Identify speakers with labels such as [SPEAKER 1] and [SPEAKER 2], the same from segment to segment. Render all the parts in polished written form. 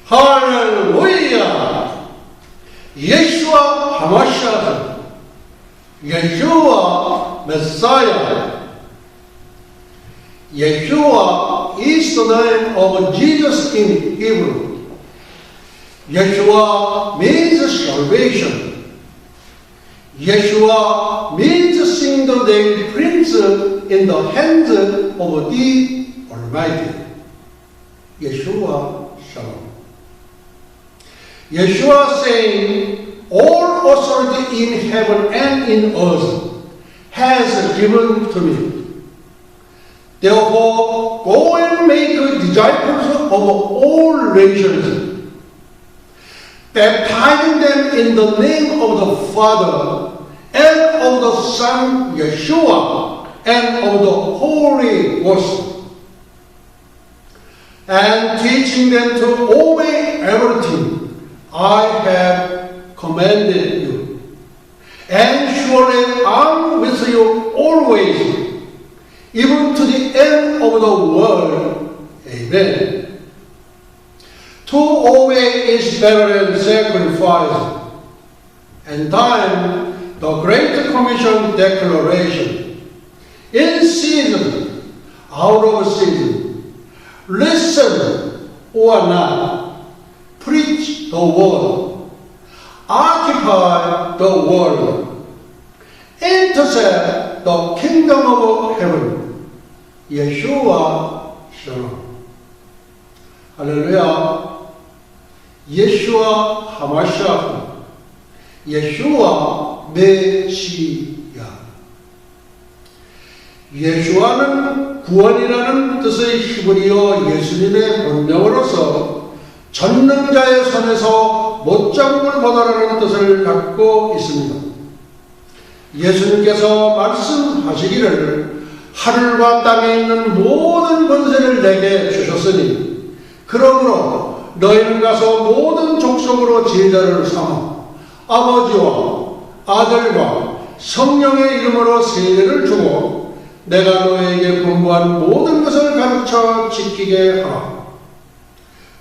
[SPEAKER 1] 할렐루야! 예수와 하마시아, 예수와 메사야. Yeshua is the name of Jesus in Hebrew. Yeshua means salvation. Yeshua means single-day prince in the hands of the Almighty. Yeshua Shalom. Yeshua saying, all authority in heaven and in earth has given to me. Therefore, go and make disciples of all nations, baptizing them in the name of the Father, and of the Son Yeshua, and of the Holy Ghost, and teaching them to obey everything I have commanded you. And surely I'm with you always, even to the end of the world. Amen. To obey is better than sacrifice. And time, the Great Commission declaration. In season, out of season, listen or not, preach the word, occupy the world, intercept the kingdom of heaven. Yeshua Shalom. 할렐루야. 예수와 하마시아, 예수와 메시아. 예수와는 구원이라는 뜻의 히브리어 예수님의 본명으로서 전능자의 손에서 못잡음을 받아라는 뜻을 갖고 있습니다. 예수님께서 말씀하시기를 하늘과 땅에 있는 모든 권세를 내게 주셨으니 그러므로 너희는 가서 모든 족속으로 제자를 삼아 아버지와 아들과 성령의 이름으로 세례를 주고 내가 너희에게 분부한 모든 것을 가르쳐 지키게 하라.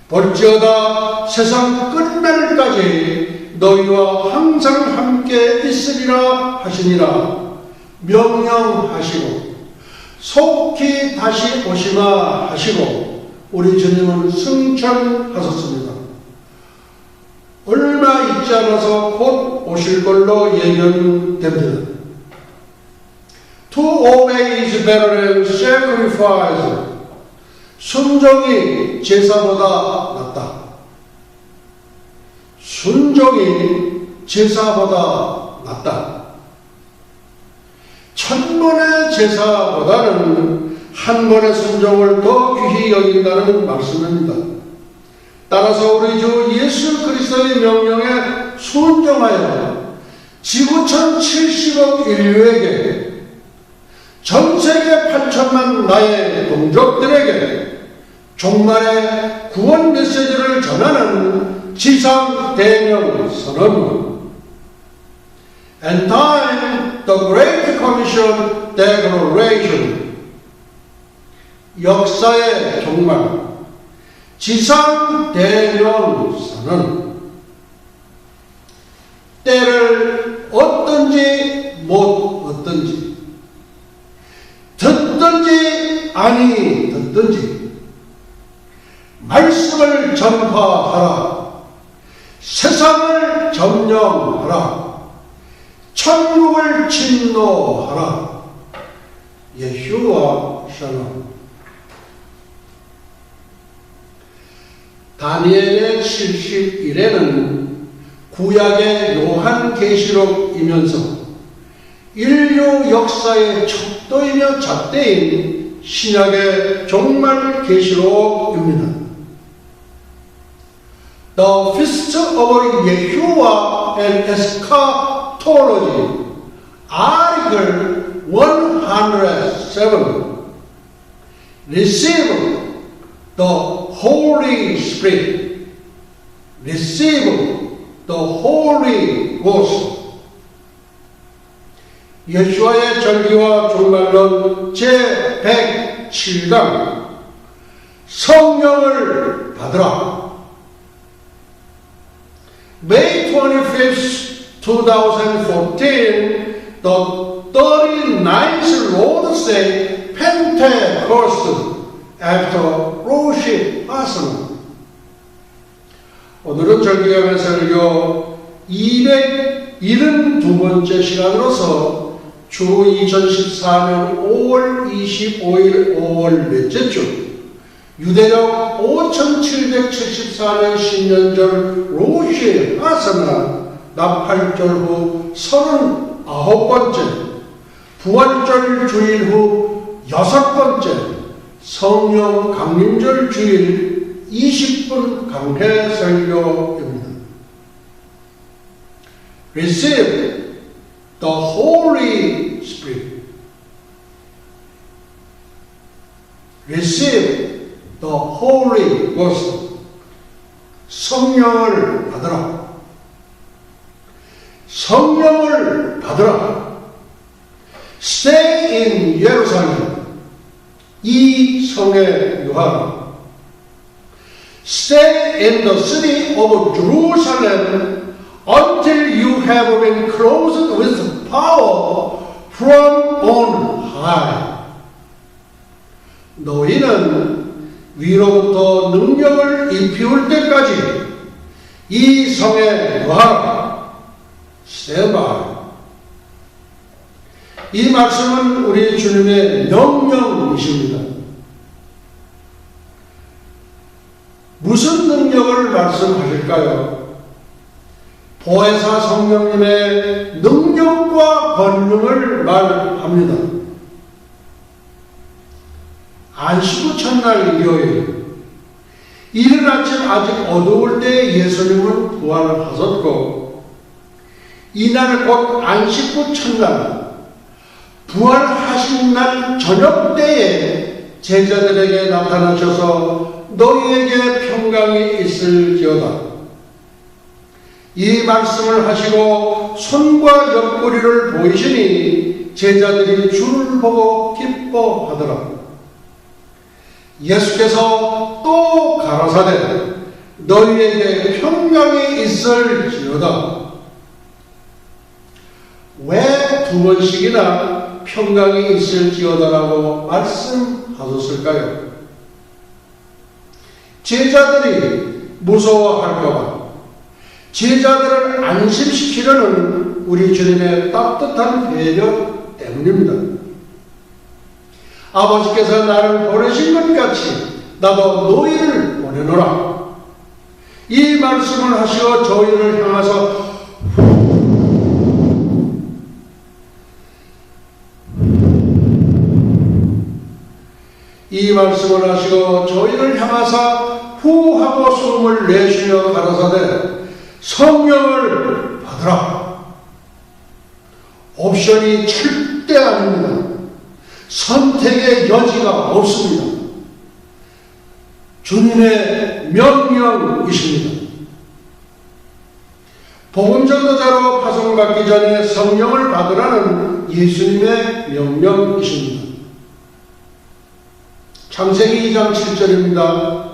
[SPEAKER 1] 볼지어다 세상 끝날까지 너희와 항상 함께 있으리라 하시니라. 명령하시고 속히 다시 오시마 하시고 우리 주님은 승천하셨습니다. 얼마 있지 않아서 곧 오실 걸로 예견됩니다. To obey is better than sacrifice. 순종이 제사보다 낫다. 순종이 제사보다 낫다. 천번의 제사보다는 한 번의 순종을 더 귀히 여긴다는 말씀입니다. 따라서 우리 주 예수 그리스도의 명령에 순종하여 지구촌 70억 인류에게 전 세계 8천만 나의 동족들에게 종말의 구원 메시지를 전하는 지상 대명 선언문. And time, the Great Commission Declaration. 역사의 종말, 지상 대명 선언. 때를 얻든지 못 얻든지, 듣든지 아니 듣든지 말씀을 전파하라. 세상을 점령하라. 천국을 침노하라. 예수와 샬롬. 다니엘의 71에는 구약의 요한계시록이면서 인류 역사의 척도이며 잣대인 신약의 종말 계시록입니다. The Feast of Yeshua and Eschatology, Article 107. Receive the Holy Spirit. Receive the Holy Ghost. 예수와의 절기와 종말론 제107강 성령을 받으라. May 25th, 2014, the 39th Lord's Day, Pentecost, after Rosh Hashanah. 오늘은 절기감의 설교 272번째 시간으로서 주 2014년 5월 25일 5월 넷째 주 유대력 5774년 신년절 로시 하사나 나팔절 후 39번째 부활절 주일 후 6번째 성령 강림절 주일 20분 강해 설교입니다. Receive the Holy Spirit. Receive the Holy Ghost. 성령을 받으라. 성령을 받으라. Stay in Jerusalem. 이 성에 유하라. Stay in the city of Jerusalem until you have been clothed with power from on high. 너희는 위로부터 능력을 입히울 때까지 이 성에 거하라. Stay by. 이 말씀은 우리 주님의 명령이십니다. 무슨 능력을 말씀하실까요? 보혜사 성령님의 능력과 권능을 말합니다. 안식 후 첫날 일요일 이른 아침 아직 어두울 때 예수님은 부활하셨고 이날 곧 안식 후 첫날 부활하신 날 저녁 때에 제자들에게 나타나셔서 너희에게 평강이 있을지어다. 이 말씀을 하시고 손과 옆구리를 보이시니 제자들이 주를 보고 기뻐하더라. 예수께서 또 가라사대 너희에게 평강이 있을지어다. 왜 두 번씩이나 평강이 있을지어다라고 말씀하셨을까요? 제자들이 무서워할까봐 제자들을 안심시키려는 우리 주님의 따뜻한 배려 때문입니다. 아버지께서 나를 보내신 것 같이 나도 너희를 보내노라. 이 말씀을 하시어 저희를 향하사 이 말씀을 하시고 저희를 향하사 후하고 숨을 내쉬며 가라사대 성령을 받으라. 옵션이 절대 아닙니다. 선택의 여지가 없습니다. 주님의 명령이십니다. 복음전도자로 파송받기 전에 성령을 받으라는 예수님의 명령이십니다. 창세기 2장 7절입니다.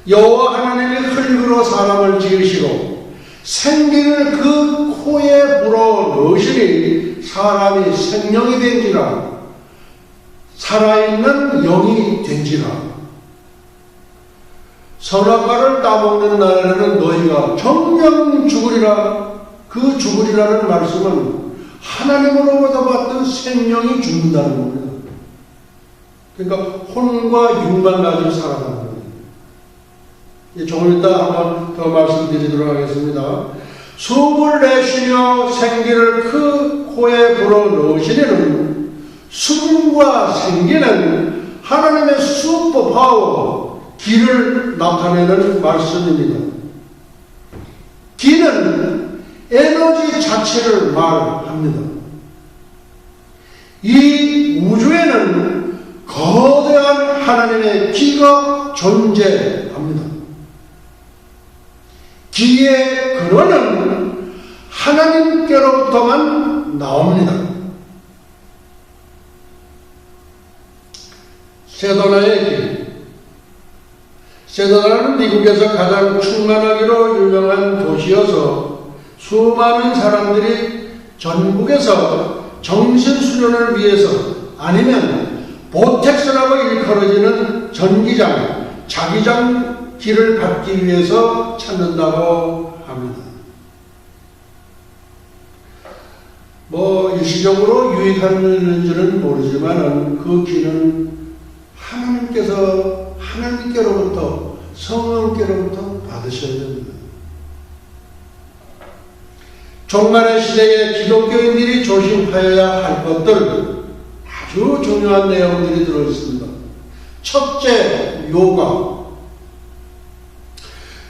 [SPEAKER 1] 여호와 하나님이 흙으로 사람을 지으시고 생기를 그 코에 불어 넣으시니 사람이 생명이 된지라 살아있는 영이 된지라. 선악과를 따먹는 날에는 너희가 정령 죽으리라. 그 죽으리라는 말씀은 하나님으로부터 받던 생명이 죽는다는 겁니다. 그러니까 혼과 육만 가지고 살아가는 겁니다. 조금 이따 한번 더 말씀드리도록 하겠습니다. 숨을 내쉬며 생기를 그 코에 불어 넣으시려는 숨과 생기는 하나님의 슈퍼파워, 기를 나타내는 말씀입니다. 기는 에너지 자체를 말합니다. 이 우주에는 거대한 하나님의 기가 존재합니다. 기의 근원은 길로부터만 나옵니다. 세도나의 길. 세도나는 미국에서 가장 충만하기로 유명한 도시여서 수많은 사람들이 전국에서 정신수련을 위해서 아니면 보텍스라고 일컬어지는 전기장, 자기장 길을 받기 위해서 찾는다고 합니다. 일시적으로 유익한지는 모르지만 그 길은 하나님께로부터 성령께로부터 받으셔야 됩니다. 종말의 시대에 기독교인들이 조심하여야 할 것들 아주 중요한 내용들이 들어있습니다. 첫째, 요가.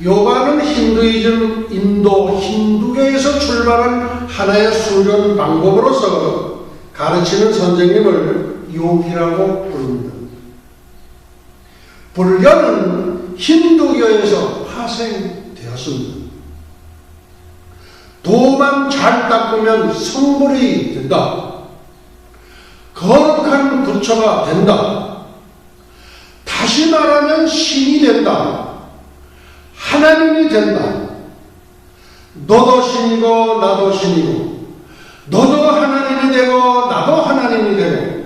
[SPEAKER 1] 요가는 힌두이즘, 인도, 힌두교에서 출발한 하나의 수련 방법으로서 가르치는 선생님을 요기라고 부릅니다. 불교는 힌두교에서 파생되었습니다. 도만 잘 닦으면 성불이 된다. 거룩한 부처가 된다. 다시 말하면 신이 된다. 하나님이 된다. 너도 신이고 나도 신이고 너도 하나님이 되고 나도 하나님이 되고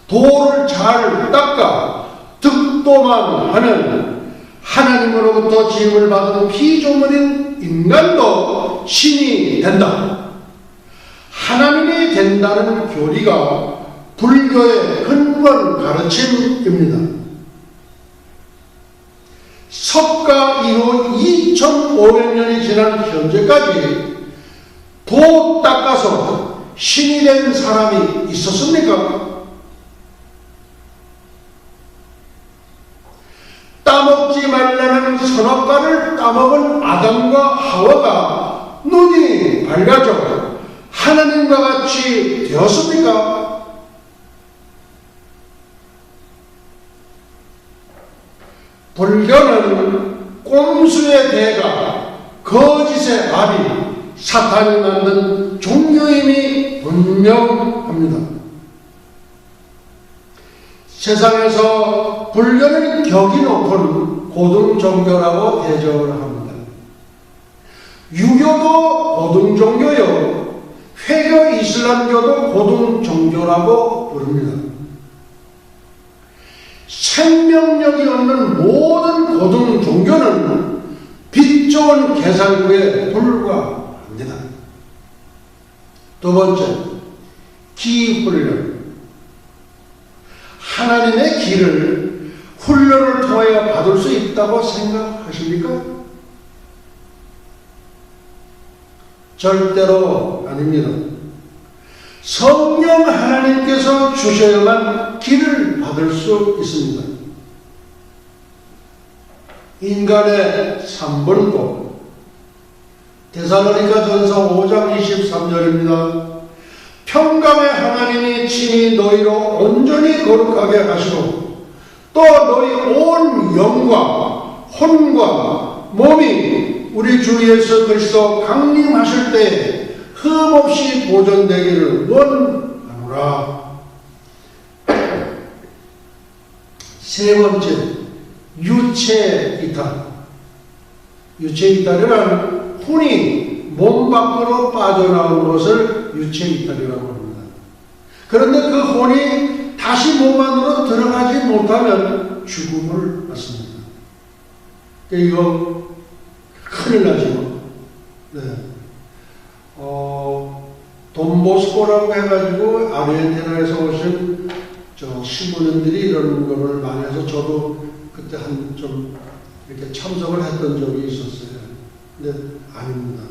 [SPEAKER 1] 도를 잘 닦아 득도만 하면 하나님으로부터 지음을 받은 피조물인 인간도 신이 된다. 하나님이 된다는 교리가 불교의 근본 가르침입니다. 석가 이후 2500년이 지난 현재까지 도 닦아서 신이 된 사람이 있었습니까? 따먹지 말라는 선악과를 따먹은 아담과 하와가 눈이 밝아져 하나님과 같이 되었습니까? 불교는 꼼수의 대가, 거짓의 아비, 사탄이 만든 종교임이 분명합니다. 세상에서 불교는 격이 높은 고등종교라고 대접을 합니다. 유교도 고등종교요, 회교 이슬람교도 고등종교라고 부릅니다. 생명력이 없는 모든 고등종교는 빛 좋은 계산구에 불과합니다. 두 번째, 기훈련. 하나님의 길을 훈련을 통하여 받을 수 있다고 생각하십니까? 절대로 아닙니다. 성령 하나님께서 주셔야만 길을 받을 수 있습니다. 인간의 3번고 데살로니가전서 5장 23절입니다. 평강의 하나님이 친히 너희로 온전히 거룩하게 하시고 또 너희 온 영과 혼과 몸이 우리 주 예수 그리스도 강림하실 때에 흠없이 보존되기를 원하노라. 세 번째, 유체 이탈. 유체 이탈이란 혼이 몸 밖으로 빠져나온 것을 유체 이탈이라고 합니다. 그런데 그 혼이 다시 몸 안으로 들어가지 못하면 죽음을 맞습니다. 이거 큰일 나죠. 네. 돈보스코라고 해가지고 아르헨티나에서 오신 신부님들이 이런 거를 많이 해서 저도 그때 좀 이렇게 참석을 했던 적이 있었어요. 근데 아닙니다.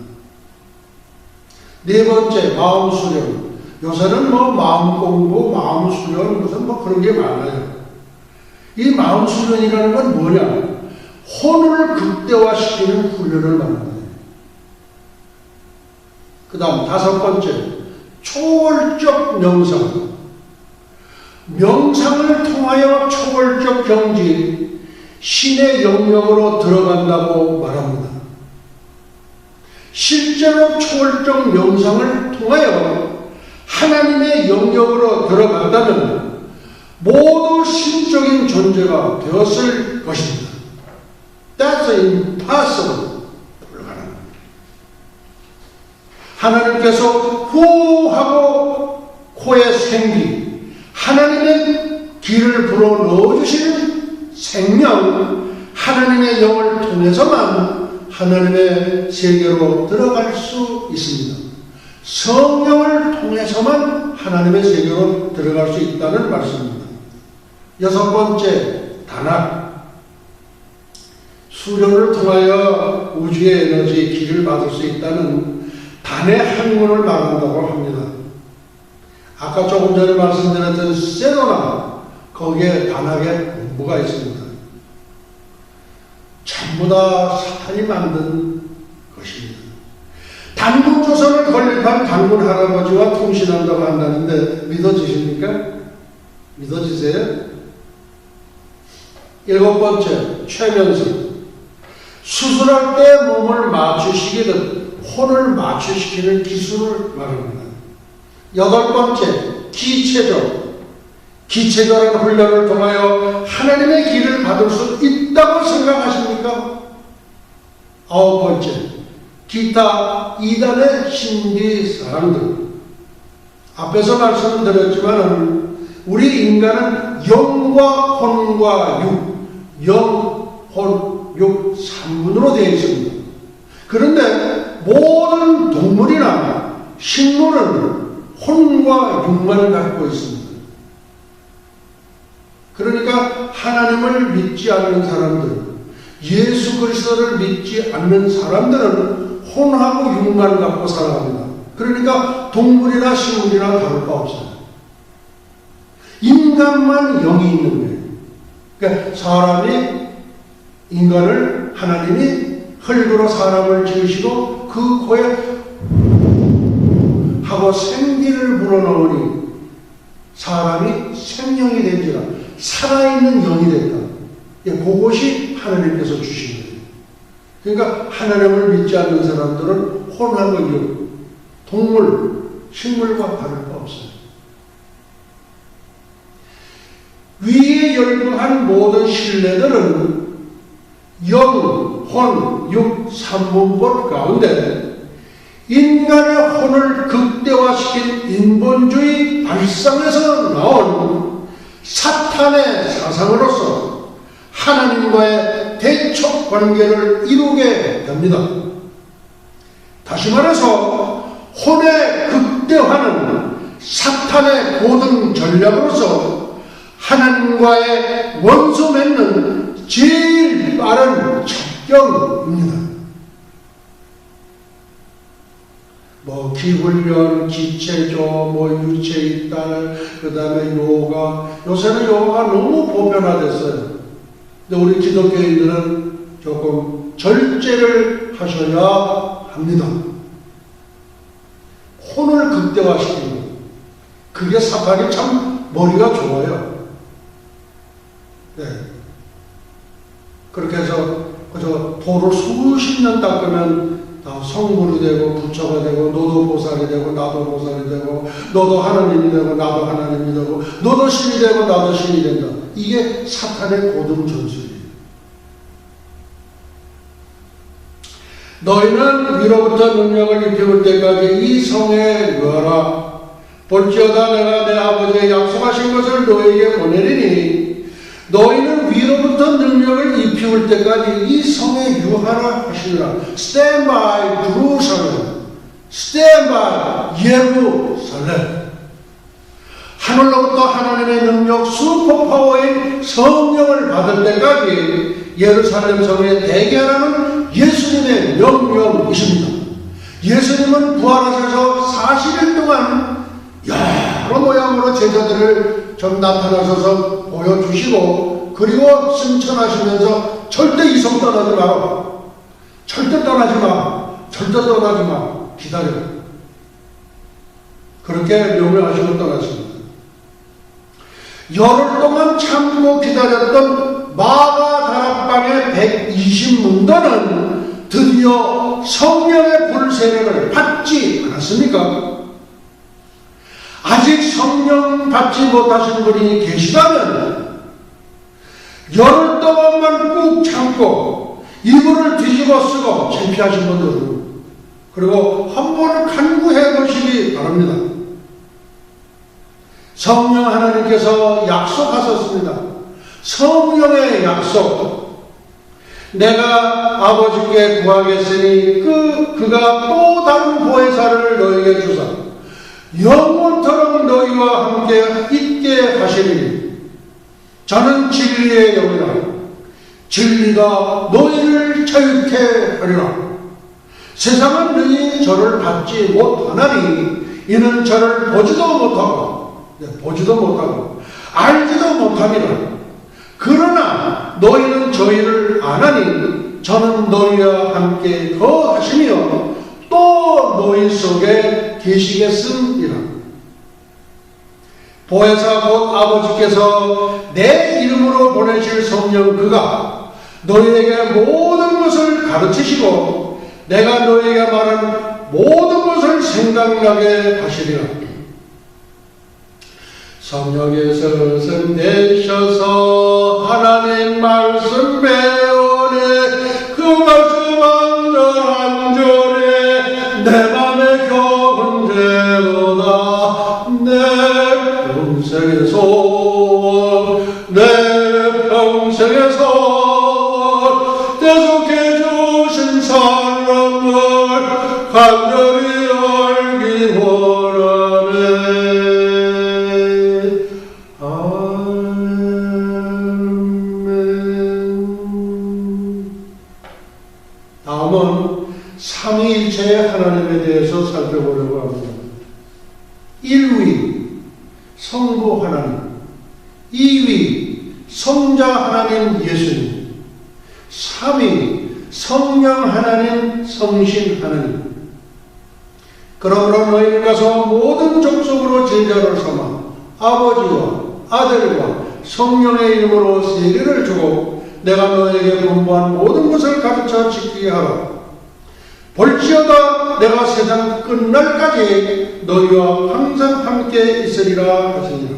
[SPEAKER 1] 네 번째, 마음 수련. 요새는 마음 공부, 마음 수련, 무슨 그런 게 많아요. 이 마음 수련이라는 건 뭐냐? 혼을 극대화시키는 훈련을 말합니다. 그 다음 다섯 번째, 초월적 명상. 명상을 통하여 초월적 경지, 신의 영역으로 들어간다고 말합니다. 실제로 초월적 명상을 통하여 하나님의 영역으로 들어간다면 모두 신적인 존재가 되었을 것입니다. That's impossible. 불가능합니다. 하나님께서 후 하고 코에 생기, 하나님의 길을 불어 넣어주시는 생명, 하나님의 영을 통해서만 하나님의 세계로 들어갈 수 있습니다. 성령을 통해서만 하나님의 세계로 들어갈 수 있다는 말씀입니다. 여섯 번째, 단학. 수련을 통하여 우주의 에너지의 길을 받을 수 있다는 단의 학문을 말한다고 합니다. 아까 조금 전에 말씀드렸던 세도나 거기에 단학의 공부가 있습니다. 전부 다 사탄이 만든 것입니다. 단군조선을 건립한 단군 할아버지와 통신한다고 한다는데 믿어지십니까? 믿어지세요? 일곱 번째, 최면성. 수술할 때 몸을 맞추시키듯 혼을 맞추시키는 기술을 말합니다. 여덟 번째, 기체적. 기체적인 훈련을 통하여 하나님의 길을 받을 수 있다고 생각하십니까? 아홉 번째, 기타 이단의 신비 사람들. 앞에서 말씀을 드렸지만 우리 인간은 영과 혼과 영, 혼, 육 3분으로 되어 있습니다. 그런데 모든 동물이나 식물은 혼과 육만 갖고 있습니다. 그러니까 하나님을 믿지 않는 사람들, 예수 그리스도를 믿지 않는 사람들은 혼하고 육만 갖고 살아갑니다. 그러니까 동물이나 식물이나 다를 바 없어요. 인간만 영이 있는 거예요. 그러니까 사람이, 인간을 하나님이 흙으로 사람을 지으시고 그 코에 하고 생기를 불어넣으니 사람이 생명이 된지라, 살아있는 영이 됐다. 그것이 하나님께서 주신 거예요. 그러니까 하나님을 믿지 않는 사람들은 혼하고 육, 동물, 식물과 다를 바 없어요. 위에 열거한 모든 신뢰들은 영, 혼, 육, 삼분법 가운데 인간의 혼을 극대화시킨 인본주의 발상에서 나온 사탄의 사상으로서 하나님과의 대척 관계를 이루게 됩니다. 다시 말해서 혼의 극대화는 사탄의 고등 전략으로서 하나님과의 원수 맺는 제일 빠른 첩경입니다. 기훈련, 기체조, 유체이탈, 그 다음에 요가. 요새는 요가가 너무 보편화됐어요. 근데 우리 기독교인들은 조금 절제를 하셔야 합니다. 혼을 극대화시키는, 그게 사탄이 참 머리가 좋아요. 네. 그렇게 해서 그저 돌을 수십 년 닦으면 다 성물이 되고 부처가 되고 너도 보살이 되고 나도 보살이 되고 너도 하나님이 되고 나도 하나님이 되고 너도 신이 되고 나도 신이 된다. 이게 사탄의 고등 전술이에요. 너희는 위로부터 능력을 입혀올 때까지 이 성에 누워라. 볼지어다 내가 내 아버지의 약속하신 것을 너희에게 보내리니 너희는 위로부터 능력을 입혀올 때까지 이 성에 유하라 하시니라. Stand by Jerusalem. Stand by 예루살렘. 하늘로부터 하나님의 능력 슈퍼파워인 성령을 받을 때까지 예루살렘 성에 대기하라는 예수님의 명령이십니다. 예수님은 부활하셔서 40일 동안 여러 모양으로 제자들을 좀 나타나셔서 보여주시고 그리고 승천하시면서 절대 이 성 떠나지 마라. 절대 떠나지 마. 절대 떠나지 마. 기다려. 그렇게 명령하시고 떠났습니다. 열흘 동안 참고 기다렸던 마가 다락방의 120문단은 드디어 성령의 불세례를 받지 않았습니까? 아직 성령 받지 못하신 분이 계시다면 열흘 동안만 꾹 참고 이불을 뒤집어 쓰고 창피하신 분들은 그리고 한 번을 간구해 보시기 바랍니다. 성령 하나님께서 약속하셨습니다. 성령의 약속. 내가 아버지께 구하겠으니 그가 또 다른 보혜사를 너에게 주사 영원토록 너희와 함께 있게 하시리니 저는 진리의 영이라 진리가 너희를 자유케 하리라. 세상은 너희 저를 받지 못하나니 이는 저를 보지도 못하고 알지도 못함이라. 그러나 너희는 저희를 아나니 저는 너희와 함께 거하시며 또 너희 속에 계시겠음이라. 보혜사 곧 아버지께서 내 이름으로 보내실 성령 그가 너희에게 모든 것을 가르치시고 내가 너희에게 말한 모든 것을 생각나게 하시리라. 성령께서 내셔서 하나님 말씀 배우네 그 말씀 한 절에 내 맘에 견제로다. 내 평생의 소원 대속해 주신 사랑을 간절히 알기 원하네. 다음은 삼위일체 하나님에 대해서 살펴보려고 합니다. 1위 성부 하나님, 2위 성자 하나님 예수님, 3위 성령 하나님 성신 하나님. 그러므로 너희는 가서 모든 족속으로 제자를 삼아 아버지와 아들과 성령의 이름으로 세례를 주고 내가 너에게 분부한 모든 것을 가르쳐 지키게 하라. 볼지어다 내가 세상 끝날까지 너희와 항상 함께 있으리라 하시니라.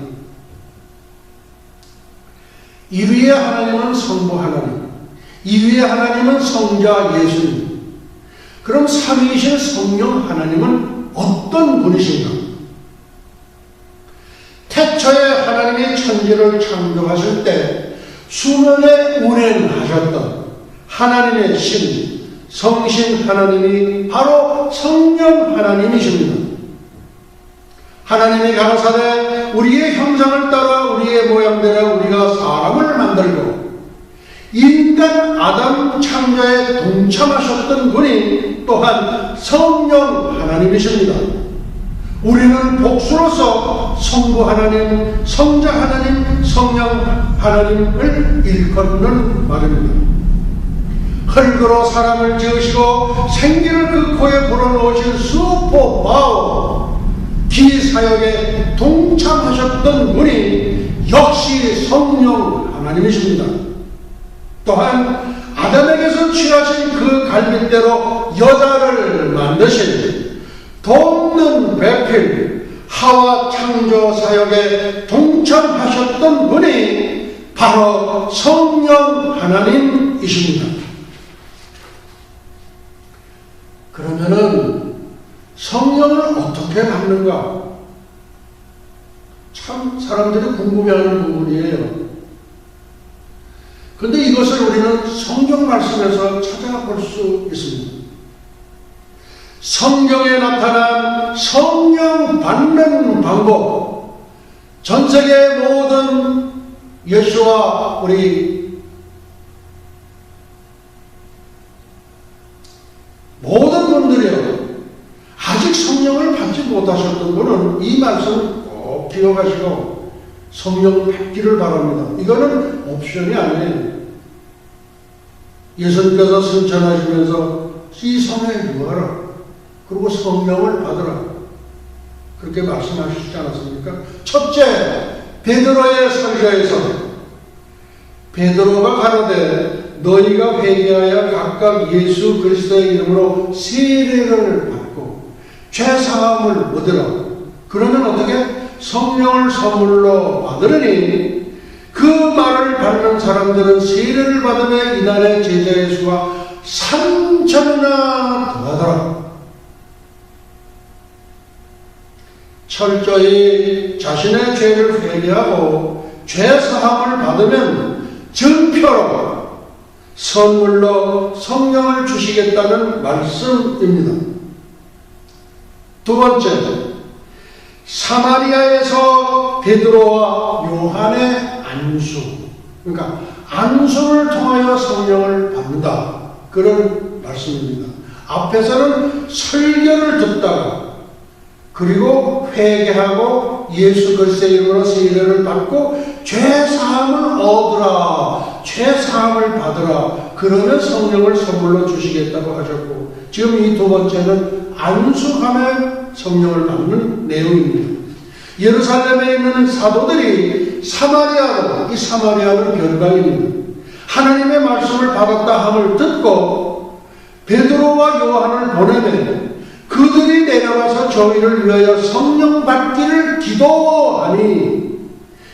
[SPEAKER 1] 1위의 하나님은 성부 하나님, 2위의 하나님은 성자 예수님. 그럼 3위이신 성령 하나님은 어떤 분이신가? 태초에 하나님이 천지를 창조하실 때 수면에 운행하셨던 하나님의 신, 성신 하나님이 바로 성령 하나님이십니다. 하나님이 가라사대 우리의 형상을 따라 우리의 모양대로 우리가 사람을 만들고 인간 아담 창조에 동참하셨던 분이 또한 성령 하나님이십니다. 우리는 복수로서 성부 하나님, 성자 하나님, 성령 하나님을 일컫는 말입니다. 흙으로 사람을 지으시고 생기를 그 코에 불어넣으신 수포 마오 기사역에 동참하셨던 분이 역시 성령 하나님이십니다. 또한 아담에게서 취하신 그 갈빗대로 여자를 만드신 돕는 배필 하와 창조 사역에 동참하셨던 분이 바로 성령 하나님이십니다. 그러면은 성령을 어떻게 받는가? 참 사람들이 궁금해하는 부분이에요. 그런데 이것을 우리는 성경 말씀에서 찾아볼 수 있습니다. 성경에 나타난 성령 받는 방법, 전 세계 모든 예수와 우리 모든 분들이요, 아직 성령을 받지 못하셨던 분은 이 말씀을 꼭 기억하시고 성령 받기를 바랍니다. 이거는 옵션이 아니에요. 예수님께서 승천하시면서 이 성에 유하라, 그리고 성령을 받으라, 그렇게 말씀하시지 않았습니까? 첫째, 베드로의 설교에서 베드로가 가로되 너희가 회개하여 각각 예수 그리스도의 이름으로 세례를 받고 죄사함을 얻으라. 그러면 어떻게? 성령을 선물로 받으려니 그 말을 받는 사람들은 세례를 받으며 이날의 제자의 수가 3,000이나 더하더라. 철저히 자신의 죄를 회개하고 죄사함을 받으면 증표로 선물로 성령을 주시겠다는 말씀입니다. 두 번째, 사마리아에서 베드로와 요한의 안수, 그러니까 안수를 통하여 성령을 받는다, 그런 말씀입니다. 앞에서는 설교를 듣다가 그리고 회개하고 예수 그리스도의 이름으로 세례를 받고 죄사함을 얻으라, 죄사함을 받으라, 그러면 성령을 선물로 주시겠다고 하셨고, 지금 이 두 번째는 안수하며 성령을 받는 내용입니다. 예루살렘에 있는 사도들이 사마리아로, 이 사마리아는 변방입니다. 하나님의 말씀을 받았다 함을 듣고 베드로와 요한을 보내면 그들이 내려와서 저희를 위하여 성령 받기를 기도하니,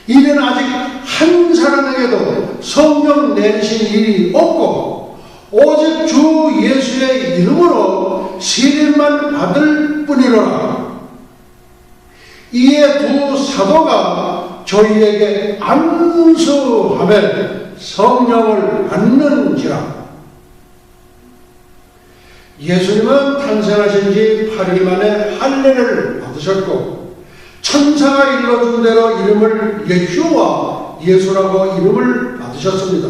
[SPEAKER 1] 이는 아직 한 사람에게도 성령 내리신 일이 없고 오직 주 예수의 이름으로 세례만 받을 뿐이로라. 이에 두 사도가 저희에게 안수하며 성령을 받는지라. 예수님은 탄생하신 지 8일 만에 할례를 받으셨고 천사가 일러준 대로 이름을 예슈와, 예수라고 이름을 받으셨습니다.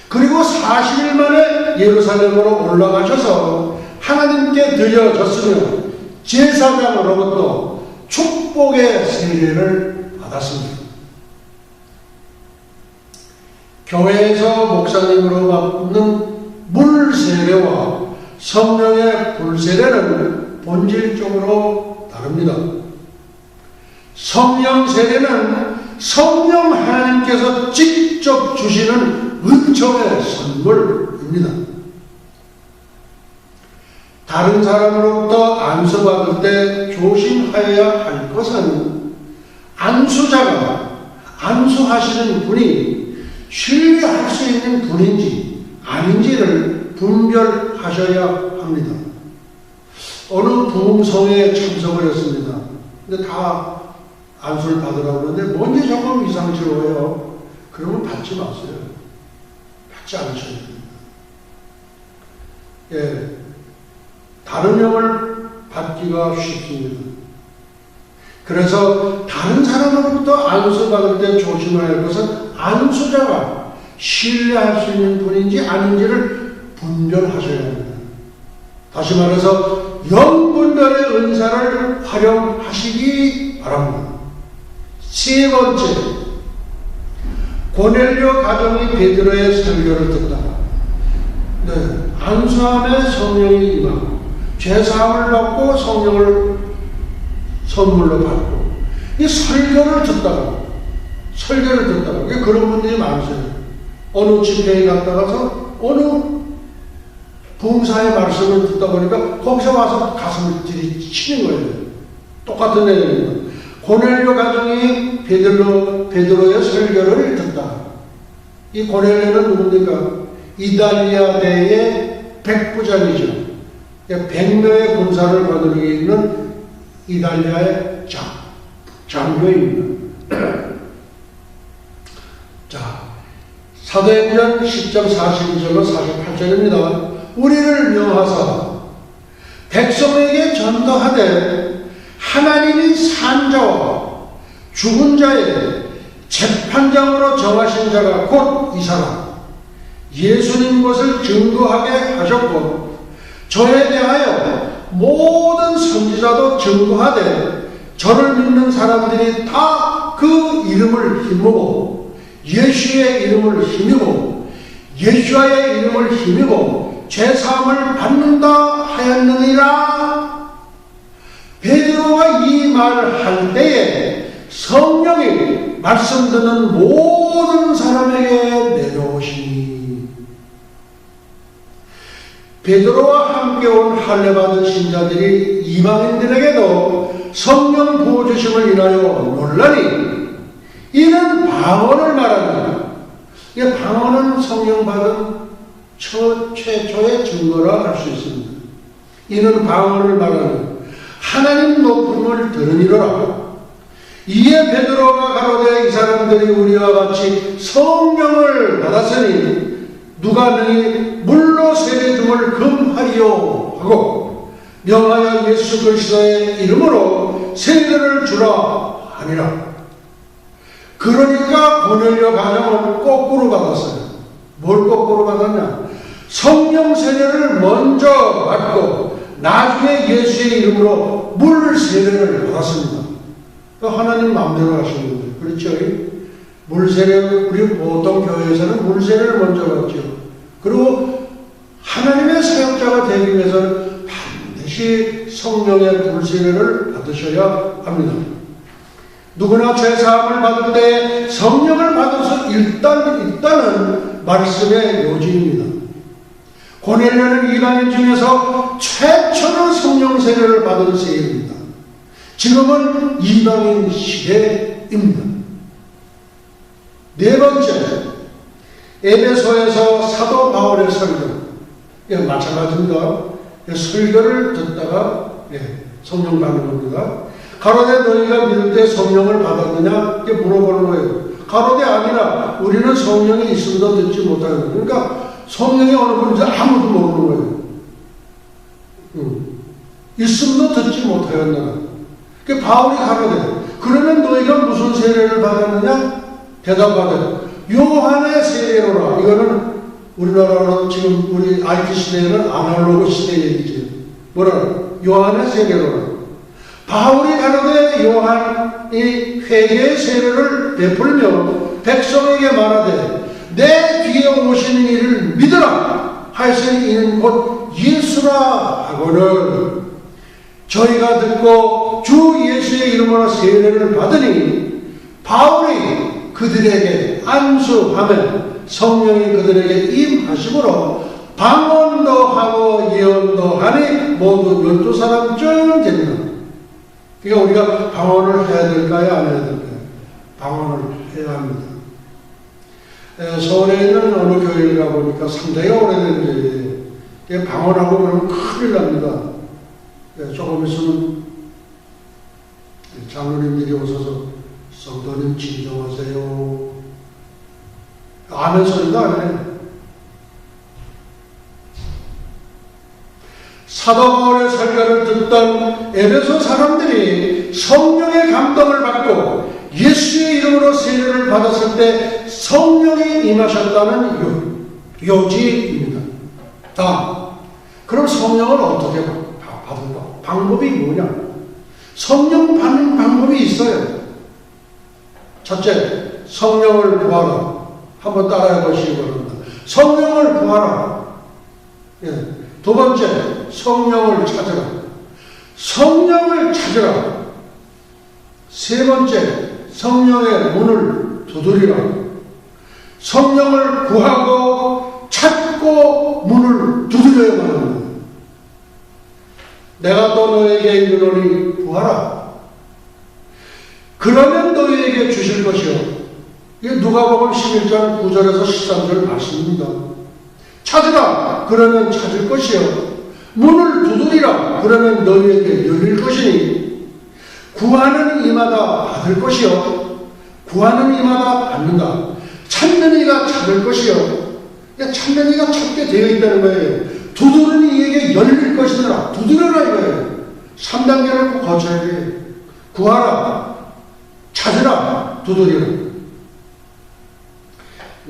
[SPEAKER 1] 그리고 40일 만에 예루살렘으로 올라가셔서 하나님께 드려졌으며 제사장으로부터 축복의 세례를 받았습니다. 교회에서 목사님으로 받는 물 세례와 성령의 불세례는 본질적으로 다릅니다. 성령 세례는 성령 하나님께서 직접 주시는 은총의 선물입니다. 다른 사람으로부터 안수받을 때 조심하여야 할 것은 안수자가, 안수하시는 분이 신뢰할 수 있는 분인지 아닌지를 분별하셔야 합니다. 어느 부흥성에 참석을 했습니다. 근데 다 안수를 받으라고 그러는데 뭔지 조금 이상스러워요. 그러면 받지 마세요. 받지 않으셔야 됩니다. 예, 다른 영을 받기가 쉽습니다. 그래서 다른 사람으로부터 안수 받을 때 조심해야 할 것은 안수자가 신뢰할 수 있는 분인지 아닌지를 분별하셔야 합니다. 다시 말해서 영분별의 은사를 활용하시기 바랍니다. 세 번째, 고넬료 가정이 베드로의 설교를 듣다가 안수함에 성령이 임하고 죄사함을 받고 성령을 선물로 받고, 이 설교를 듣다가 그런 분들이 많으세요. 어느 집회에 갔다가서 어느 부흥사의 말씀을 듣다 보니까 거기서 와서 가슴을 들이치는 거예요. 똑같은 내용입니다. 고넬료 가정이 베드로의 설교를 듣다. 이 고넬료는 누굽니까? 이달리아대의 백부장이죠. 100명의 군사를 거느리고 있는 이달리아의 장교입니다. 자, 사도행전 10장 42절로 48절입니다. 우리를 명하사 백성에게 전도하되 하나님이 산자와 죽은 자의 재판장으로 정하신 자가 곧 이 사람 예수님 것을 증거하게 하셨고, 저에 대하여 모든 선지자도 증거하되 저를 믿는 사람들이 다 그 이름을 힘입고 예수의 이름을 힘입고 예수와의 이름을 힘입고 죄사함을 받는다 하였느니라. 베드로가 이 말을 할 때에 성령이 말씀 듣는 모든 사람에게 내려오시니, 베드로와 함께 온 할례받은 신자들이 이방인들에게도 성령 부어주심을 인하여 논란이 이는 방언을 말합니다. 이 방언은 성령 받은 최초의 증거라 할 수 있습니다. 이는 방언을 말하는 하나님 높음을 들으니로라. 이에 베드로가 가로되 이 사람들이 우리와 같이 성령을 받았으니 누가 능히 물로 세례 줌을 금하리요 하고 명하여 예수 그리스도의 이름으로 세례를 주라 하니라. 그러니까 고넬료 가정은 거꾸로 받았어요. 뭘 거꾸로 받았냐? 성령 세례를 먼저 받고 나중에 예수의 이름으로 물 세례를 받았습니다. 하나님 마음대로 하시는 거예요. 그렇죠? 물 세례, 우리 보통 교회에서는 물 세례를 먼저 받죠. 그리고 하나님의 사역자가 되기 위해서는 반드시 성령의 물 세례를 받으셔야 합니다. 누구나 죄사함을 받을 때 성령을 받아서 일단은 말씀의 요지입니다. 고넬료는 이방인 중에서 최초로 성령 세례를 받은 세입니다. 지금은 이방인 시대입니다. 네 번째, 에베소에서 사도 바울의 설교. 마찬가지입니다. 설교를 듣다가 성령 받는 겁니다. 가로되 너희가 믿을 때 성령을 받았느냐? 이렇게 물어보는 거예요. 가로되 아니라 우리는 성령이 있음도 듣지 못하는 거예요. 그러니까 성령이 어느 분인지 아무도 모르는 거예요. 있음도 듣지 못하였느냐? 바울이 가로되 그러면 너희가 무슨 세례를 받았느냐? 대답하되 요한의 세례로라. 이거는 우리나라로 지금 우리 IT 시대에는 아날로그 시대 얘기지. 뭐라? 요한의 세례로라. 바울이 가로되 요한이 회개의 세례를 베풀며 백성에게 말하되 내 뒤에 오시는 이를 믿으라 하시니 이는 곧 예수라 하거늘 저희가 듣고 주 예수의 이름으로 세례를 받으니 바울이 그들에게 안수하며 성령이 그들에게 임하심으로 방언도 하고 예언도 하니 모두 12사람쯤 됩니다. 그러니까 우리가 방언을 해야 될까요? 안 해야 될까요? 방언을 해야 합니다. 서울에 있는 어느 교회를 가보니까 상당히 오래된 교회에 방언하고 그러면 큰일 납니다. 조금 있으면 장로님들이 오셔서 성도님 진정하세요. 아멘 소리도 안 해요. 사도 바울의 설교를 듣던 에베소 사람들이 성령의 감동을 받고 예수의 이름으로 세례를 받았을 때 성령이 임하셨다는 요지입니다. 그럼 성령을 어떻게 받을까? 방법이 뭐냐? 성령 받는 방법이 있어요. 첫째, 성령을 구하라. 한번 따라해 보시기 바랍니다. 성령을 구하라. 두 번째, 성령을 찾으라. 성령을 찾으라. 세 번째, 성령의 문을 두드리라. 성령을 구하고 찾고 문을 두드려야 합니다. 내가 또 너에게 이르노니 구하라. 그러면 너희에게 주실 것이요. 이게 누가복음 11장 9절에서 13절 말씀입니다. 찾으라. 그러면 찾을 것이요. 문을 두드리라. 그러면 너희에게 열릴 것이니 구하는 이마다 받을 것이요. 구하는 이마다 받는다. 찾는 이가 찾을 것이요. 찾는 이가 찾게 되어 있다는 거예요. 두드리는 이에게 열릴 것이더라. 두드려라 이거예요. 3단계를 거쳐야 돼요. 구하라. 찾으라. 두드리라.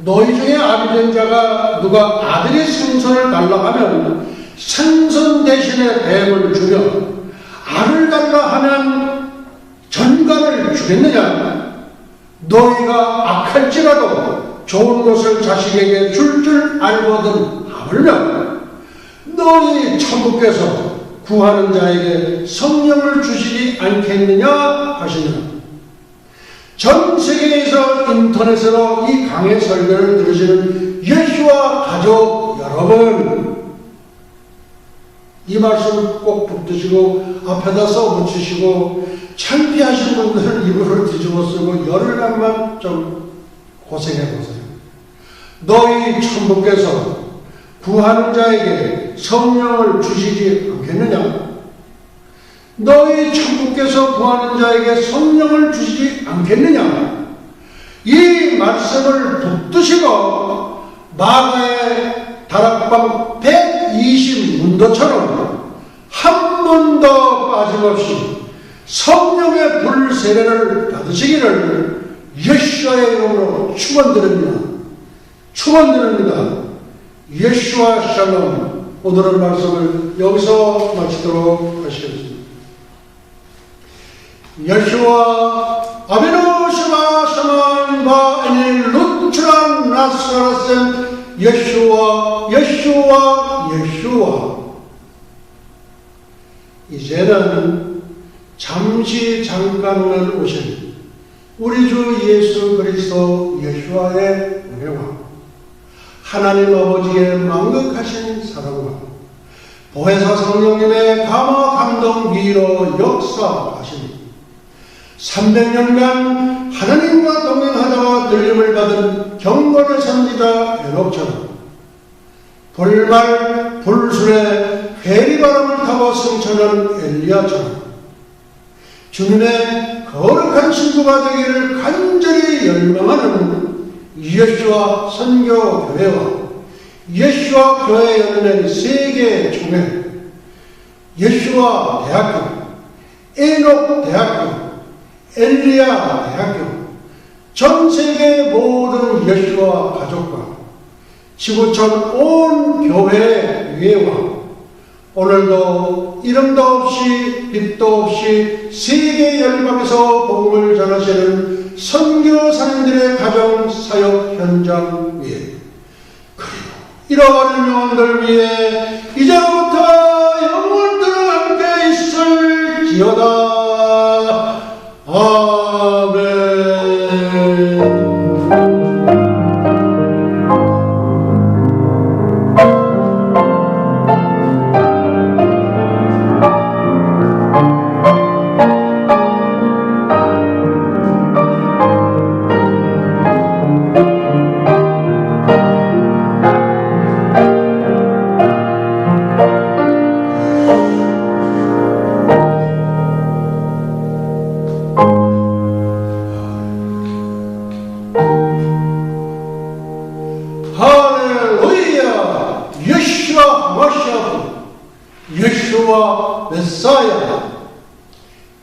[SPEAKER 1] 너희 중에 아비된 자가 누가 아들의 생선을 달라 하면 생선 대신에 뱀을 주며 알을 달라 하면 전갈을 주겠느냐? 너희가 악할지라도 좋은 것을 자식에게 줄 알거든 하물며 너희 천국께서 구하는 자에게 성령을 주시지 않겠느냐 하시니라. 전 세계에서 인터넷으로 이 강의 설교를 들으시는 예수와 가족 여러분, 이 말씀을 꼭 붙드시고 앞에다 써붙이시고 창피하신 분들은 이불을 뒤집어 쓰고 열흘간만 좀 고생해보세요. 너희 천부께서 구하는 자에게 성령을 주시지 않겠느냐? 너희 천부께서 구하는 자에게 성령을 주시지 않겠느냐? 이 말씀을 붙드시고 마가의 다락방 120문도처럼 한 번도 빠짐없이 성령의 불 세례를 받으시기를 예수와의 이름으로 축원드립니다. 축원드립니다. 예수와 샬롬. 오늘의 말씀을 여기서 마치도록 하시겠습니다. 예수와 아비노 샤마 샤만 바니 루트란 나사라센 예수와 이제는 잠시 잠깐만 오신 우리 주 예수 그리스도 예수와의 은혜와 하나님 아버지의 만극하신 사랑과 보혜사 성령님의 감화 감동 위로 역사하시니 300년간 하나님과 동행하다가 들림을 받은 경건의 선지자 에녹처럼 불말 불술에 회리바람을 타고 승천한 엘리야처럼 주님의 거룩한 신부가 되기를 간절히 열망하는 예수와 선교교회와 예수와 교회 연맹 세계 총회, 예수와 대학교, 에녹 대학교, 엘리야 대학교, 전 세계 모든 예수와 가족과 지구촌 온 교회 위에와 오늘도 이름도 없이 빛도 없이 세계 열방에서 복음을 전하시는 선교사님들의 가정 사역 현장 위에 그리고 잃어가는 영혼들 위해 이제부터 영원토록 함께 있을지어다. 아멘. 예수와 메사야,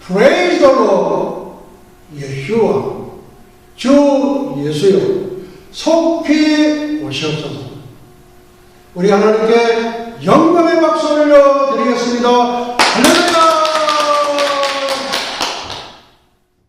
[SPEAKER 1] Praise the Lord, 예수와 주 예수여 속히 오시옵소서. 우리 하나님께 영광의 박수 올려드리겠습니다.